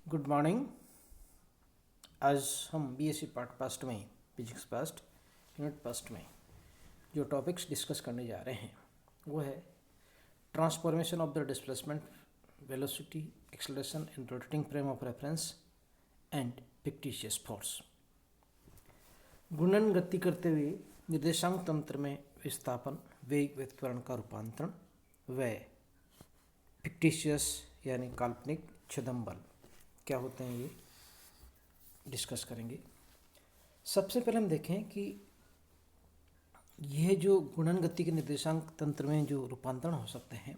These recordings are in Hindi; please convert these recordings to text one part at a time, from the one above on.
Good morning. आज हम बीएससी पार्ट फर्स्ट में फिजिक्स फर्स्ट यूनिट फर्स्ट में जो टॉपिक्स डिस्कस करने जा रहे हैं वो है transformation of the displacement velocity acceleration in rotating frame of reference and fictitious force. घूर्णन गति करते हुए निर्देशांक तंत्र में विस्थापन वेग व्युत्पन्न का रूपांतरण व फिक्टिशियस यानी काल्पनिक छद्म बल क्या होते हैं ये डिस्कस करेंगे। सबसे पहले हम देखें कि यह जो गुणन गति के निर्देशांक तंत्र में जो रूपांतरण हो सकते हैं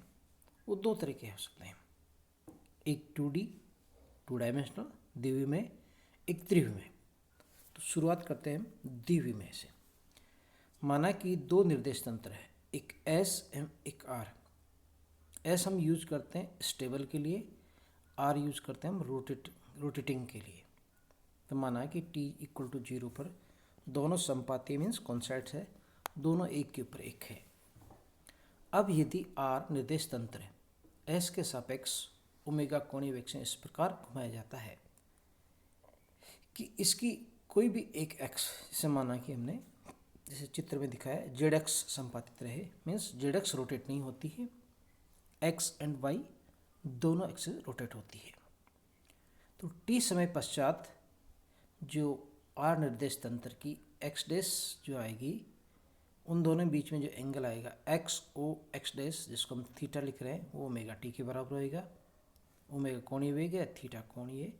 वो दो तरीके हो सकते हैं, एक 2D टू डायमेंशनल द्विविमीय, एक त्रिविमीय। तो शुरुआत करते हैं द्विविमीय से। माना कि दो निर्देश तंत्र है, एक S एवं एक R। S हम यूज करते हैं स्टेबल के लिए, R यूज करते हैं हम रोटेटिंग के लिए। तो माना कि t इक्वल टू 0 पर दोनों संपाती मीन्स कॉन्साइड्स है, दोनों एक के ऊपर एक है। अब यदि R निर्देश तंत्र है, S के सापेक्ष ओमेगा कोणीय वेग से इस प्रकार घुमाया जाता है कि इसकी कोई भी एक x, जैसे माना कि हमने जैसे चित्र में दिखाया ZX संपातित रहे, मीन्स ZX रोटेट नहीं होती है, x एंड y दोनों एक्सिस रोटेट होती है। तो t समय पश्चात जो R निर्देश तंत्र की x डैश जो आएगी, उन दोनों बीच में जो एंगल आएगा एक्स ओ एक्स डैश, जिसको हम थीटा लिख रहे हैं, वो ओमेगा टी के बराबर होएगा। ओमेगा कोणीय वेग है, थीटा कोणीय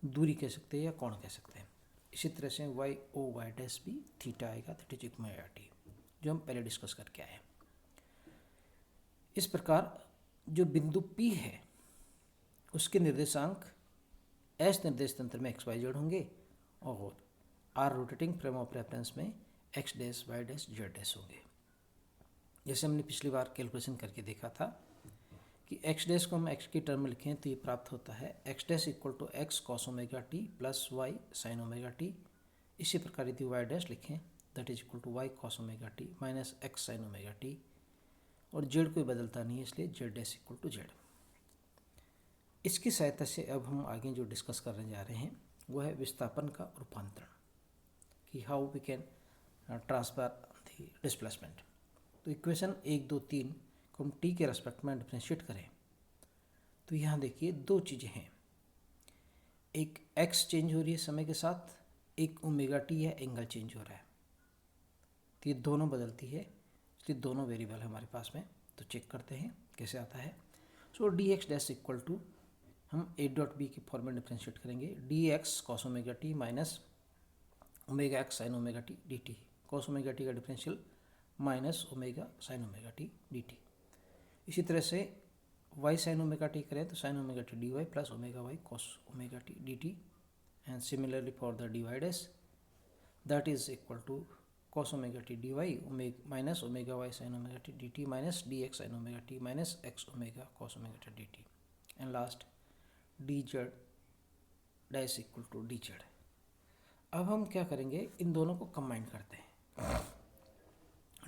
दूरी कह सकते हैं या कोण कह सकते हैं। इसी तरह से वाई ओ वाई डैश भी थीटा आएगा, दैट इज ओमेगा टी, जो हम पहले डिस्कस करके आए हैं। इस प्रकार जो बिंदु P है उसके निर्देशांक S निर्देश तंत्र में एक्स वाई जेड होंगे और R rotating frame of reference में X dash Y dash Z dash होंगे। जैसे हमने पिछली बार कैलकुलेशन करके देखा था कि एक्स डैश को हम एक्स की टर्म में लिखें तो ये प्राप्त होता है x dash equal to x cos omega T plus y sine omega t. इसी प्रकार यदि वाई डैश लिखें that is equal to y cos omega T minus x sine omega t, और जेड कोई बदलता नहीं है इसलिए z dash equal to z. इसकी सहायता से अब हम आगे जो डिस्कस करने जा रहे हैं वो है विस्थापन का रूपांतरण, कि how we can transfer the displacement. तो इक्वेशन 1, 2, 3 को हम टी के रेस्पेक्ट में डिफ्रेंशिएट करें तो यहाँ देखिए दो चीज़ें हैं, एक एक्स चेंज हो रही है समय के साथ, एक ओमेगा टी है एंगल चेंज हो रहा है। तो ये दोनों बदलती है, इसलिए दोनों वेरिएबल हमारे पास में। तो चेक करते हैं कैसे आता है। So D x dash equal to हम ए डॉट बी की फॉर्म में डिफ्रेंशिएट करेंगे, D x cos omega T minus omega X sine omega T D T. Cos omega T का differential minus omega sine omega T D T. इसी तरह से वाई साइन ओमेगा टी करें तो sine omega T D Y plus omega Y cos omega T D T. And similarly for the D Y dash that is equal to cos omega T D y minus omega y sine omega T D t minus D x sine omega T minus x omega cos omega T D T. And last d Z dash equal to D Z. अब हम क्या करेंगे, इन दोनों को कंबाइन करते हैं,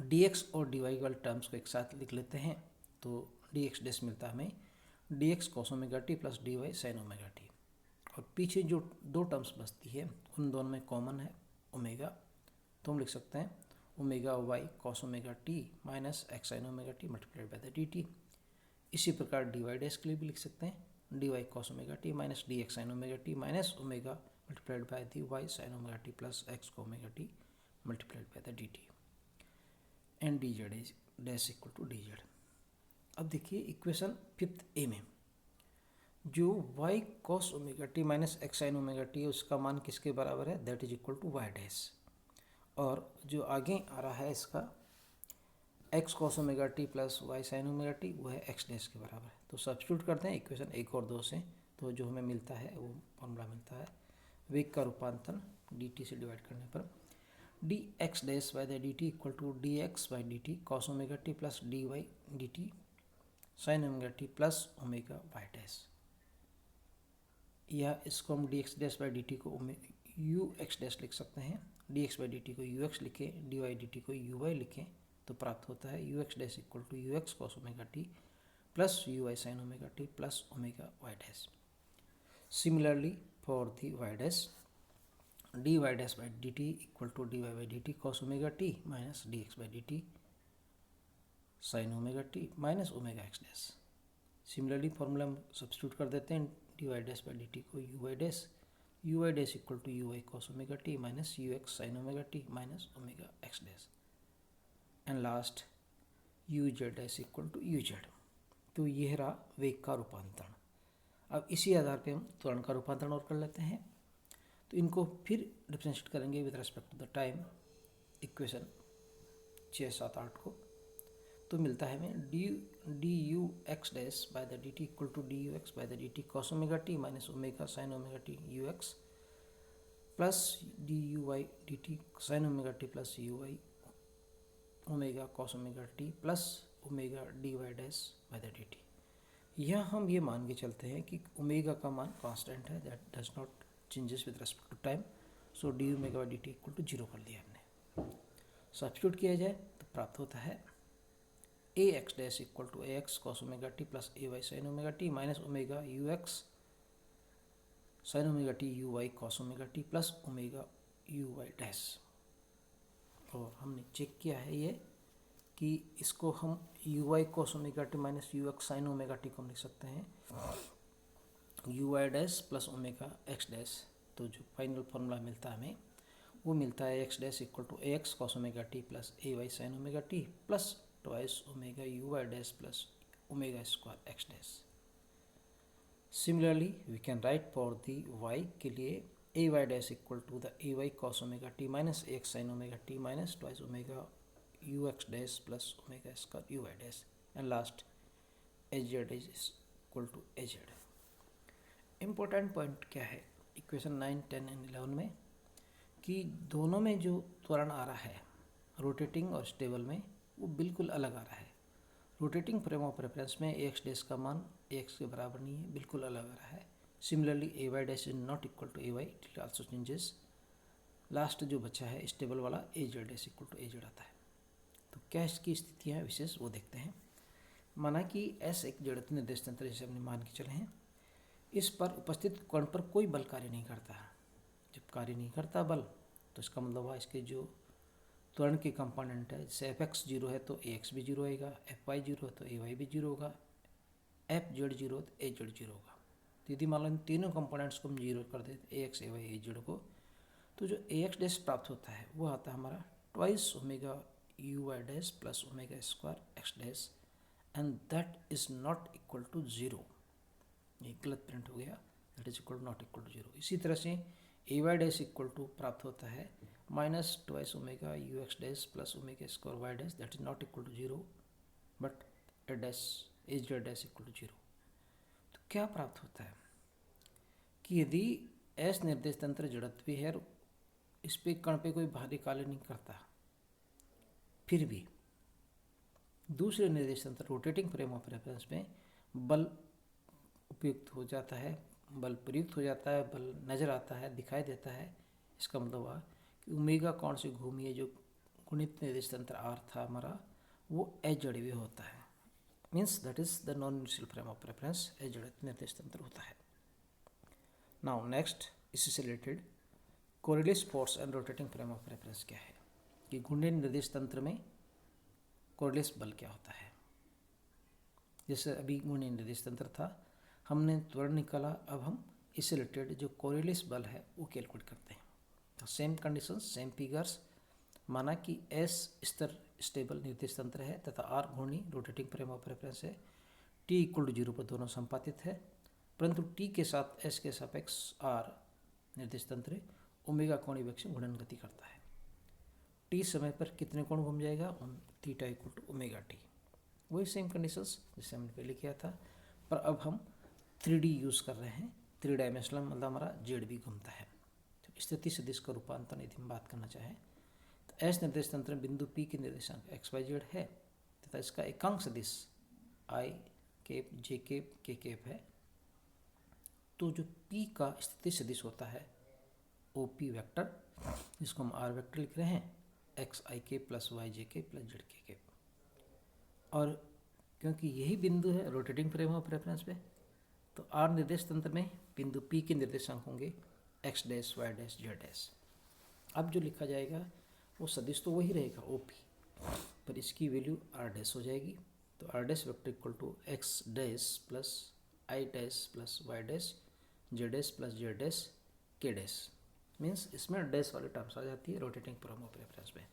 डी एक्स और डी वाई वाले टर्म्स को एक साथ लिख लेते हैं। तो डी एक्स डैश मिलता है हमें d x cos omega T plus d y sine omega t, और पीछे जो दो टर्म्स बचती है उन दोनों में कॉमन है ओमेगा, तो हम लिख सकते हैं omega Y cos omega T minus x sine omega T multiplied by the D T. इसी प्रकार डी वाई डैश के लिए भी लिख सकते हैं D Y cos omega T minus D x sine omega T minus omega multiplied by the Y sine omega T plus X को omega T multiplied by the D T. And D Z dash equal to D Z. अब देखिए इक्वेशन 5th ए में जो y cos omega T minus x sine omega T उसका मान किसके बराबर है, that is equal to y dash, और जो आगे आ रहा है इसका x cos omega T plus y sign omega T वो है x डैश के बराबर है। तो सब्स्टिट्यूट करते हैं इक्वेशन 1 और 2 से, तो जो हमें मिलता है वो फॉर्मूला मिलता है वेग का रूपांतरण dt से डिवाइड करने पर d x dash by the D T equal to d x by D T cos omega T plus d y d t sine omega T plus omega y dash, या इसको हम d x dash by D t को यू एक्स डैश लिख सकते हैं, d x by D t को यू एक्स लिखें, डी वाई डी टी को यू वाई लिखें, तो प्राप्त होता है you x dash equal to u x cos omega T plus u y sine omega T plus omega y dash. Similarly, for the y dash, dy dash by dt equal to dy by dt cos omega t minus dx by dt sin omega t minus omega x dash. Similarly, formula हम सब्स्टिट्यूट कर देते हैं, dy dash by dt को uy dash equal to uy cos omega t minus ux sin omega t minus omega x dash, and last uz dash equal to uz. तो यह रहा वेग का रूपांतरण. अब इसी आधार पे हम त्वरण का रूपांतरण और कर लेते हैं. तो इनको फिर डिफरेंशिएट करेंगे with respect to the time, equation 6, 7, 8 को. तो मिलता है हमें d u x dash by the D T equal to d u x by the D T cos omega T minus omega sine omega T u x plus d u y d t sine omega T plus u y omega cos omega T plus omega d Y dash by the D T. यहाँ हम ये मान के चलते हैं कि ओमेगा का मान कांस्टेंट है, that does not changes with respect to time. So d omega by D T equal to 0 कर दिया हमने. सब्स्टिट्यूट किया जाए तो प्राप्त होता है A X dash equal to A X cos omega T plus A Y sine omega T minus omega you X sine omega T U Y cos omega T plus omega you Y dash. और हमने चेक किया है ये कि इसको हम U Y cos omega T minus U X sine omega T को हम लिख सकते हैं U Y dash plus omega X dash. तो जो फाइनल फॉर्मूला मिलता है हमें वो मिलता है x dash equal to A X cos omega T plus A Y sine omega T plus twice omega you Y dash plus omega square x dash. Similarly we can write for the Y के लिए A Y dash equal to the A Y cos omega T minus A X sine omega T minus twice omega you x dash plus omega square U Y dash, and last H z is equal to h z. Important point क्या है इक्वेशन 9, 10 एंड 11 में कि दोनों में जो त्वरण आ रहा है रोटेटिंग और स्टेबल में वो बिल्कुल अलग आ रहा है. रोटेटिंग फ्रेम ऑफ रेफरेंस में ए एक्स डैश का मान ए एक्स के बराबर नहीं है, बिल्कुल अलग आ रहा है. Similarly A Y dash is not equal to A Y, it also changes. Last जो बचा है स्टेबल वाला A Z dash equal to A Z आता है. तो क्या इसकी स्थितियाँ विशेष वो देखते हैं. माना कि एस एक जड़त्व निर्देश तंत्र जैसे हमने मान के चले हैं, इस पर उपस्थित कण पर कोई बल कार्य नहीं करता. जब कार्य नहीं करता बल तो इसका मतलब है इसके जो त्वरण के कंपोनेंट है, जैसे एफ एक्स 0 है तो ए एक्स भी 0 होगा, एफ वाई 0 है तो ए वाई भी 0 होगा, एफ जेड 0 तो ए जेड 0 होगा. तो यदि मान लो इन तीनों कंपोनेंट्स को हम 0 कर देते ए एक्स ए वाई ए जेड को, तो जो ए एक्स डैश प्राप्त होता है वो आता है हमारा twice omega you Y dash plus omega square x dash, and that is not equal to 0. ये गलत प्रिंट हो गया, that is equal to not equal to 0. इसी तरह से a Y dash equal to प्राप्त होता है minus twice omega you x dash plus omega square y dash, that is not equal to 0, but a dash h z dash equal to 0. तो क्या प्राप्त होता है कि यदि एस निर्देश तंत्र जड़त्व भी है, इस पे कण पे कोई भारी कार्य नहीं करता, फिर भी दूसरे निर्देश तंत्र रोटेटिंग फ्रेम ऑफ रेफरेंस में बल उपयुक्त हो जाता है, बल प्रयुक्त हो जाता है, बल नज़र आता है, दिखाई देता है. इसका मतलब हुआ कि ओमेगा कौन से घूमिए जो गुणित निर्देश तंत्र आर था हमारा वो एच जेड भी होता है. Means that is the non universal frame of reference, H Z निर्देश तंत्र होता है. नाउ नेक्स्ट इससे related Coriolis force and rotating frame of reference क्या है कि घूर्णन निर्देश तंत्र में कोरिलेस बल क्या होता है. जैसे अभी घूर्णन निर्देश तंत्र था, हमने त्वरण निकाला, अब हम इससे रिलेटेड जो कोरिलेस बल है वो कैलकुलेट करते हैं. तो सेम कंडीशन सेम फिगर्स. माना कि एस स्तर स्टेबल निर्देश तंत्र है तथा आर घूर्णी रोटेटिंग फ्रेम ऑफ रेफरेंस है. टी इक्वल टू 0 पर दोनों संपातित है, परंतु टी के साथ एस के सापेक्ष आर निर्देश तंत्र ओमेगा कोणीय वेग से घूर्णन गति करता है. टी समय पर कितने कोण घूम जाएगा, theta equal to omega t. वही सेम कंडीशंस जैसे हमने पहले किया था, पर अब हम 3D यूज़ कर रहे हैं. 3 डायमेंशनल मतलब हमारा जेड भी घूमता है. तो स्थिति सदिश का रूपांतरण यदि हम बात करना चाहें तो एस निर्देश तंत्र बिंदु पी के निर्देशांक एक्स वाई जेड है तथा इसका एकांक सदिश आई केप जे केप के केप है. तो जो पी का स्थिति सदिश होता है ओ पी वैक्टर, जिसको हम आर वैक्टर लिख रहे हैं, एक्स आई के प्लस वाई जे के प्लस जेड के केप. और क्योंकि यही बिंदु है रोटेटिंग फ्रेम ऑफ रेफरेंस पे, तो आर निर्देश तंत्र में बिंदु P के निर्देशांक होंगे x dash y dash z dash. अब जो लिखा जाएगा वो सदिश तो वही रहेगा OP, पर इसकी वैल्यू r डैश हो जाएगी। तो r dash vector equal to x dash plus I dash plus y dash z dash plus z dash k dash, means इसमें डैश वाली टर्म्स आ जाती है रोटेटिंग फ्रेम ऑफ रेफरेंस में।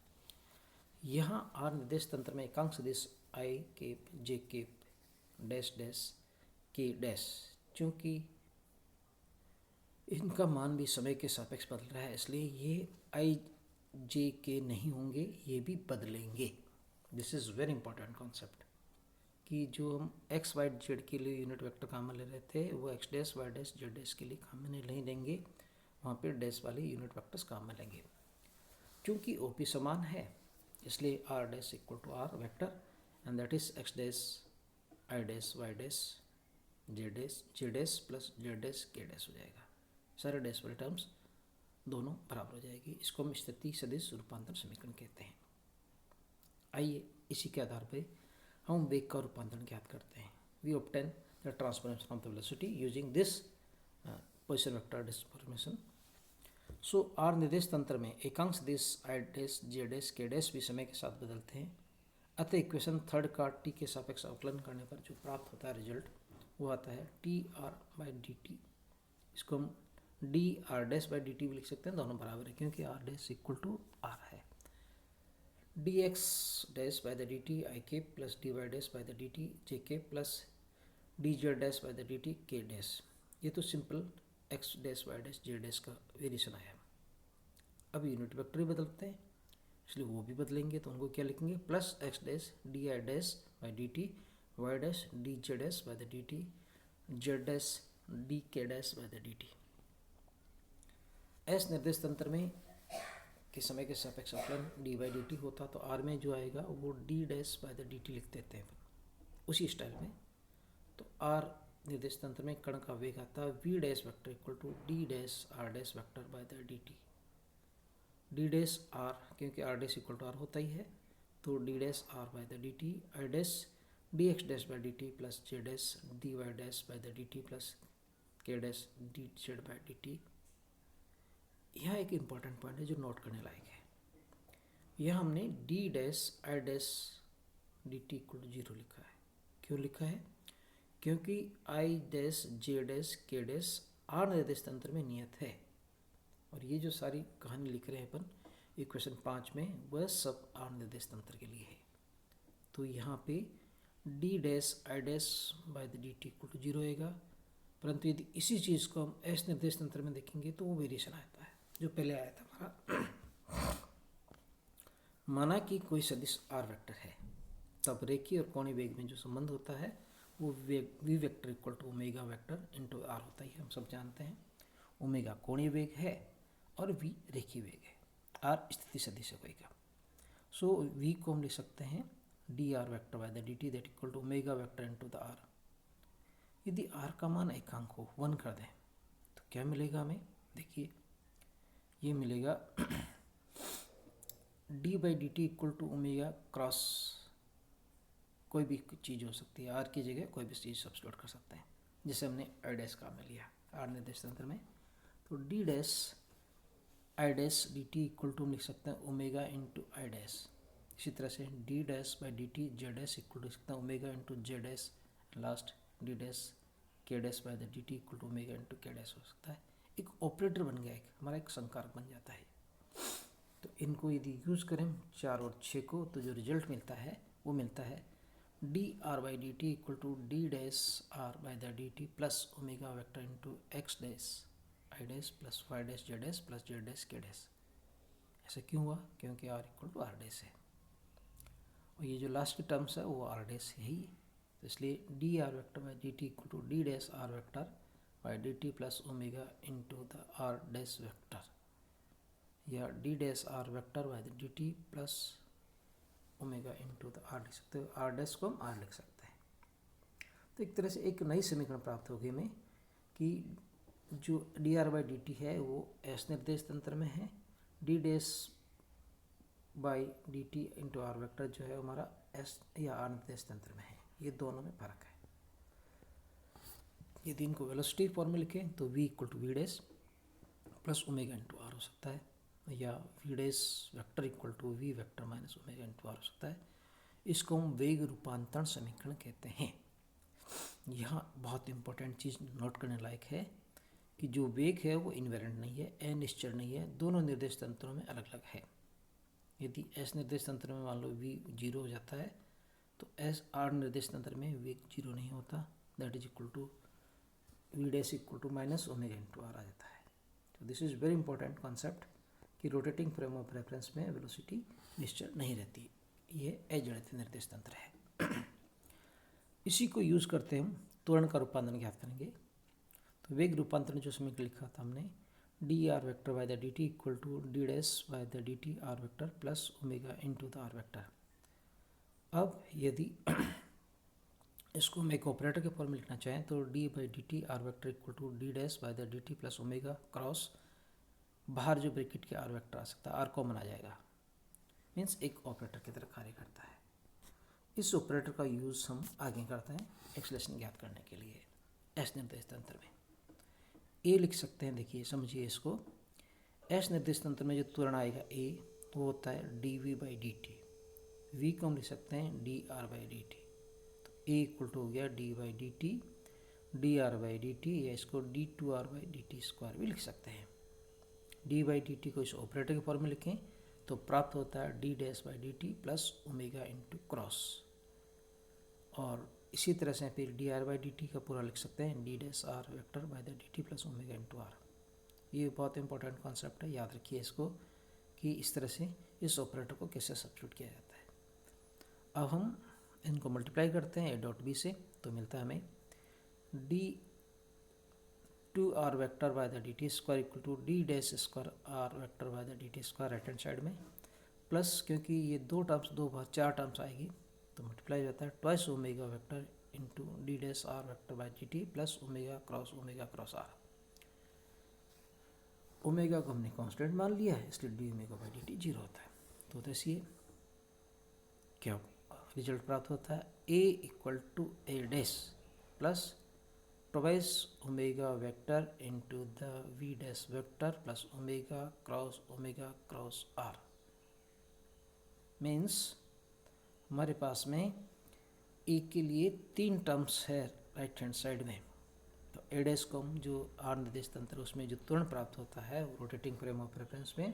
यहाँ r निर्देश तंत्र में एकांक सदिश I cap j cap dash dash k dash, चूँकि इनका मान भी समय के सापेक्ष बदल रहा है इसलिए ये I j k नहीं होंगे, ये भी बदलेंगे। This is very important concept कि जो हम x y z के लिए यूनिट वेक्टर काम में ले रहे थे वो x dash y dash z dash के लिए काम में नहीं लेंगे, वहाँ पे डैश वाले यूनिट वेक्टर्स काम में लेंगे। क्योंकि OP समान है इसलिए r dash equal to r vector and that is x dash I dash y dash z dash plus z dash k dash हो जाएगा। सारे डैश वाले टर्म्स दोनों बराबर हो जाएगी। इसको हम स्थिति सदिश रूपांतरण समीकरण कहते हैं। आइए इसी के आधार पर हम वेग का रूपांतरण ज्ञात करते हैं। We obtain the transformation of the velocity using this position vector transformation. So r निर्देश तंत्र में एकांक सदिश I dash j dash k dash भी समय के साथ बदलते हैं। अतः इक्वेशन थर्ड का t के सापेक्ष अवकलन करने पर जो प्राप्त होता है रिजल्ट वो आता है dr/dt। इसको हम dr'/dt भी लिख सकते हैं, दोनों बराबर है क्योंकि r dash equal to r है। dx'/dt I k plus dy'/dt j k plus dz'/dt k dash. ये तो simple x dash y dash z dash का वेरिएशन आया। अब यूनिट वेक्टर ही बदलते हैं इसलिए वो भी बदलेंगे, तो उनको क्या लिखेंगे plus x dash di dash by D T y dash dz dash by D T z dash dk dash by D T. S निर्देश तंत्र में के समय के सापेक्ष अवकलन डी बाई डी टी होता तो आर में जो आएगा वो D dash by D T लिख देते हैं उसी स्टाइल में। तो आर निर्देश तंत्र में कण का वेग आता है V dash vector equal to D dash R dash vector by the D T. D dash R क्योंकि R dash equal to R होता ही है तो D dash R by the D T I dash D x dash by D T plus J dash D Y dash by the D T plus K dash D Z by D T. यह एक इम्पॉर्टेंट पॉइंट है जो नोट करने लायक है। यह हमने d dash i dash d T equal to zero लिखा है। क्यों लिखा है? क्योंकि i dash j dash k dash r निर्देश तंत्र में नियत है और ये जो सारी कहानी लिख रहे हैं अपन इक्वेशन 5 में वह सब आर निर्देश तंत्र के लिए है। तो यहाँ पे d dash i dash by the D T equal to zero आएगा, परंतु यदि इसी चीज़ को हम एस निर्देश तंत्र में देखेंगे तो वो वेरिएशन आता है जो पहले आया था हमारा। माना कि कोई सदिश आर वेक्टर है तब रेखीय और कोणीय वेग में जो संबंध होता है वो v vector equal to omega vector into r होता ही हम सब जानते हैं। ओमेगा कोणीय वेग है और वी रेखीय वेग है, आर स्थिति सदिश होगा। सो वी को हम लिख सकते हैं D R vector by the D t that equal to omega vector into the r. यदि आर का मान एकांक हो 1 कर दें तो क्या मिलेगा हमें? देखिए ये मिलेगा d by D T equal to omega cross कोई भी चीज़ हो सकती है, आर की जगह कोई भी चीज़ सब्स्टिट्यूट कर सकते हैं जैसे हमने आई डैश का में लिया आर निर्देश तंत्र में। तो D dash i dash d T equal to लिख सकते हैं ओमेगा इंटू आई डैश। इसी तरह से d dash by D t j dash equal to लिख सकते हैं omega into j dash last d dash k dash by the D T equal to omega into k dash हो सकता है। एक ऑपरेटर बन गया, एक हमारा एक संकारक बन जाता है। तो इनको यदि यूज़ करें 4 और 6 को तो जो रिजल्ट मिलता है वो मिलता है d are by D T equal to D dash r by the D T plus omega vector into x dash i dash plus y dash Z dash plus z dash k dash. ऐसा क्यों हुआ? क्योंकि r equal to r dash है और ये जो लास्ट की टर्म्स है वो आर डैश है ही, तो इसलिए D are vector by D T equal to D dash R vector by D T plus omega into the R dash vector या D dash R vector by the D T plus omega into the R लिख सकते हो। आर डैश को हम आर लिख सकते हैं। तो एक तरह से एक नई समीकरण प्राप्त होगी हमें कि जो d are by D t है वो एस निर्देश तंत्र में है, D dash by D t into r vector जो है हमारा एस या आर निर्देश तंत्र में है। ये दोनों में फर्क है। यदि इनको वेलोसिटी फॉर्म में लिखें तो v equal to we dash plus omega into r हो सकता है, या v dash vector equal to v vector minus omega into r हो सकता है। इसको हम वेग रूपांतरण समीकरण कहते हैं। यहाँ बहुत इंपॉर्टेंट चीज़ नोट करने लायक है कि जो वेग है वो इन्वेरेंट नहीं है, अनिश्चर नहीं है, दोनों निर्देश तंत्रों में अलग अलग है। यदि एस निर्देश तंत्र में मान लो v 0 हो जाता है तो एस आर निर्देश तंत्र में वेग 0 नहीं होता, that is equal to we dash equal to minus omega into R आ जाता है। तो this is very important concept कि रोटेटिंग फ्रेम ऑफ रेफरेंस में वेलोसिटी निश्चल नहीं रहती, ये अजड़ित निर्देश तंत्र है। इसी को यूज़ करते हम त्वरण का रूपांतरण ज्ञात करेंगे। तो वेग रूपांतरण जो समीकरण लिखा था हमने, d are vector by the D T equal to D dash by the D T R vector plus omega into the r vector. अब यदि इसको हम एक ऑपरेटर के फॉर्म में लिखना चाहें तो D by D T R vector equal to D dash by the D T plus omega cross, बाहर जो ब्रैकेट के आर वेक्टर आ सकता है, आर कॉमन आ जाएगा, मीन्स एक ऑपरेटर की तरह कार्य करता है। इस ऑपरेटर का यूज़ हम आगे करते हैं एक्सलेशन ज्ञात करने के लिए एस निर्देश तंत्र में। ए लिख सकते हैं, देखिए समझिए इसको। एस निर्देश तंत्र में जो त्वरण आएगा ए, वो होता है D V by D T. V को हम लिख सकते हैं D R by D T. तो ए इक्वल टू हो गया D by D T D are by D T, या इसको D two R by D T square भी लिख सकते हैं। डी बाई डी टी को इस ऑपरेटर के फॉर्म में लिखें तो प्राप्त होता है D dash by D T plus omega into cross, और इसी तरह से फिर D are by D T का पूरा लिख सकते हैं D dash R vector by the D T plus omega into R. ये बहुत इंपॉर्टेंट कॉन्सेप्ट है, याद रखिए इसको कि इस तरह से इस ऑपरेटर को कैसे सब्स्टिट्यूट किया जाता है। अब हम इनको मल्टीप्लाई करते हैं ए डॉट बी से, तो मिलता है हमें D two R vector by the D T square equal to D dash square R vector by the D T square right hand side में, प्लस क्योंकि ये दो टर्म्स दो बार चार टर्म्स आएगी तो मल्टीप्लाई जाता है twice omega vector into D dash R vector by D T plus omega cross R. ओमेगा को हमने कांस्टेंट मान लिया है, इसलिए D omega by D T zero होता है। तो देखिए क्या रिजल्ट प्राप्त होता है, A equal to A dash plus twice omega vector into the V dash vector plus omega cross R. Means हमारे पास में ए के लिए तीन टर्म्स है राइट हैंड साइड में। तो ए डैश को हम जो आर निर्देश तंत्र उसमें जो त्वरण प्राप्त होता है रोटेटिंग फ्रेम ऑफ रेफरेंस में,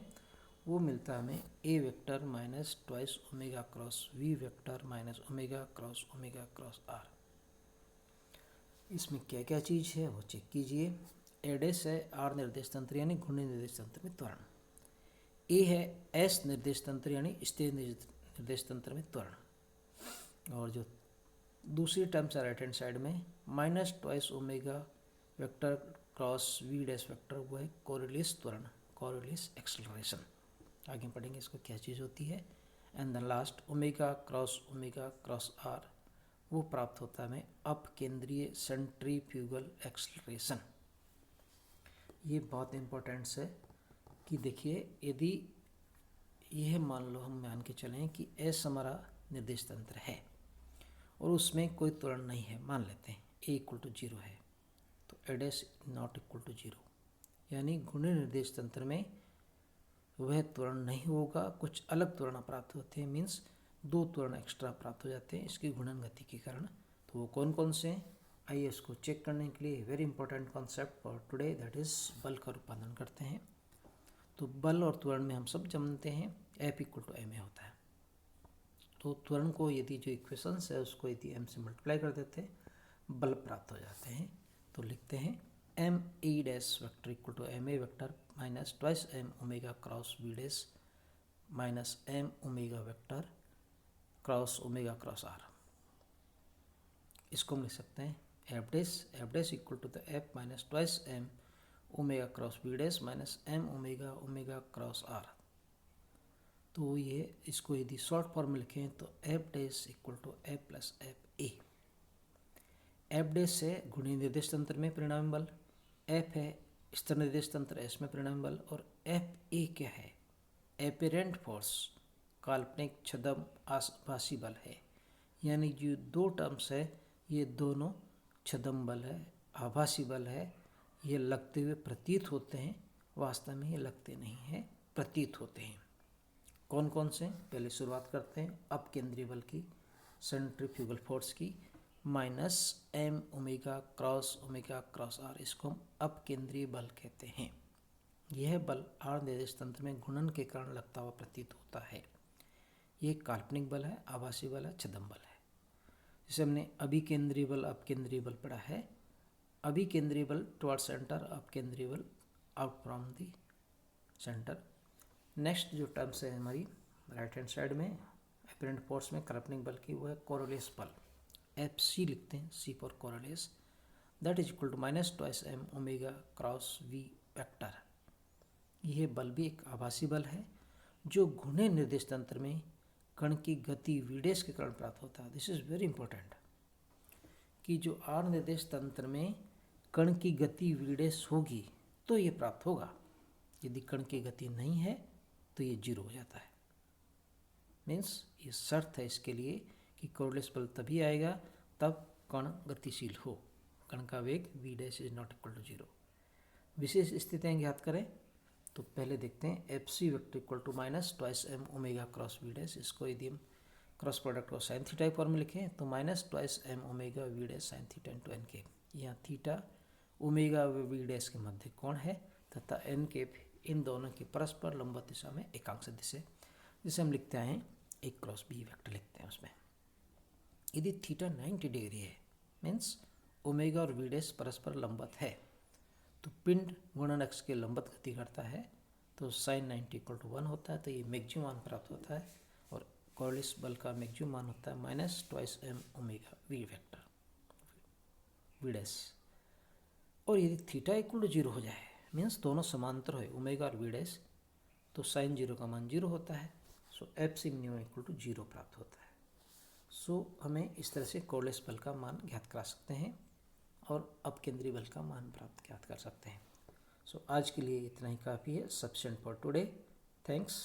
वो मिलता है हमें A vector minus twice omega cross V vector minus omega cross R. इसमें क्या क्या चीज़ है वो चेक कीजिए। ए डैश है आर निर्देश तंत्र यानी घूर्णी निर्देश तंत्र में त्वरण, ए है एस निर्देश तंत्र यानी स्थिर निर्देश तंत्र में त्वरण, और जो दूसरी टर्म्स है राइट हैंड साइड में minus twice omega vector cross V dash vector, वो है कोरिलेस त्वरण, कोरिलेस एक्सेलरेशन। आगे पढ़ेंगे इसको क्या चीज़ होती है। And the last omega cross R, वो प्राप्त होता है हमें अप केंद्रीय सेंट्रीफ्यूगल एक्सेलरेशन। ये बहुत इंपॉर्टेंट है कि देखिए यदि यह मान लो हम मान के चलें कि एस हमारा निर्देश तंत्र है और उसमें कोई त्वरण नहीं है, मान लेते हैं ए इक्वल टू जीरो है, तो A dash not equal to zero, यानी घूर्णी निर्देश तंत्र में वह त्वरण नहीं होगा, कुछ अलग त्वरण प्राप्त होते हैं, मीन्स दो त्वरण एक्स्ट्रा प्राप्त हो जाते हैं इसकी घूर्णन गति के कारण। तो वो कौन कौन से हैं, आइए इसको चेक करने के लिए very important concept for today, that is बल का रूपांतरण करते हैं। तो बल और त्वरण में हम सब जानते हैं F equal to M A होता है। तो त्वरण को यदि जो इक्वेशंस है उसको यदि एम से मल्टीप्लाई कर देते हैं बल प्राप्त हो जाते हैं। तो लिखते हैं M E dash vector equal to M A vector minus twice M omega cross V dash minus M omega vector cross R. इसको हम लिख सकते हैं F dash equal to the F minus twice M omega cross V dash minus M omega cross R. तो ये इसको यदि शॉर्ट फॉर्म में लिखें तो F dash equal to F plus F A. F dash है घूर्णी निर्देश तंत्र में परिणामी बल, एफ है स्थिर निर्देश तंत्र एस में परिणामी बल, और एफ ए क्या है, एपेरेंट फोर्स, काल्पनिक छद्म आभासी बल है। यानी जो दो टर्म्स है ये दोनों छद्म बल है, आभासी बल है, ये लगते हुए प्रतीत होते हैं, वास्तव में ये लगते नहीं हैं, प्रतीत होते हैं। कौन कौन से? पहले शुरुआत करते हैं अपकेंद्रीय बल की, सेंट्रीफ्यूगल फोर्स की, minus M omega cross R, इसको हम अपकेंद्रीय बल कहते हैं। यह बल आर निर्देश तंत्र में घूर्णन के कारण लगता हुआ प्रतीत होता है। यह काल्पनिक बल है, आभासी बल है, छद्म बल है। जैसे हमने अभिकेंद्रीय बल अपकेंद्रीय बल पढ़ा है, अभिकेंद्रीय बल टुवर्ड सेंटर, अपकेंद्रीय बल out from the centre. Next जो टर्म्स है हमारी राइट हैंड साइड में अपरेंट फोर्स में काल्पनिक बल की, वो है कोरोलेस बल, एफ सी लिखते हैं, C for Coriolis, that is equal to minus twice M omega cross V vector. यह बल भी एक आभासी बल है जो घूर्णन निर्देश तंत्र में कण की गति वीडेस के कारण प्राप्त होता है। दिस इज वेरी इंपॉर्टेंट कि जो आर निर्देश तंत्र में कण की गति वीडेस होगी तो ये प्राप्त होगा, यदि कण की गति नहीं है तो ये जीरो हो जाता है। मीन्स ये शर्त है इसके लिए कि कोरोलेस बल तभी आएगा तब कण गतिशील हो, कण का वेग V dash is not equal to zero. विशेष स्थितियाँ ज्ञात करें तो पहले देखते हैं F C vector equal to minus twice M omega cross V dash. इसको यदि हम क्रॉस प्रोडक्ट को साइन थीटा फॉर्म में लिखें तो minus twice M omega V dash sine theta into N के। यहाँ थीटा ओमेगा वी डैश के मध्य कोण है तथा एन के इन दोनों की परस्पर लंबवत दिशा में एकांक सदिश है, जिसे हम लिखते हैं एक क्रॉस बी वेक्टर लिखते हैं उसमें। यदि थीटा 90 डिग्री है मीन्स ओमेगा और वी डैश परस्पर लंबवत है तो पिंड गुणन अक्ष के लंबवत गति करता है, तो साइन 90 इक्वल टू 1 होता है, तो ये मैक्सिमम मान प्राप्त होता है। और कोरोलेस बल का मैक्सिमम मान होता है minus twice M omega V vector V dash. और यदि थीटा इक्वल टू जीरो हो जाए मीन्स दोनों समांतर हो ओमेगा और वी डैश, तो साइन जीरो का मान जीरो होता है। So F C minimum equal to zero प्राप्त होता है। सो हमें इस तरह से कोरोलेस बल का मान ज्ञात करा सकते हैं और अपकेंद्रीय बल का मान प्राप्त ज्ञात कर सकते हैं। सो आज के लिए इतना ही काफ़ी है, सफिशिएंट फॉर टुडे। थैंक्स।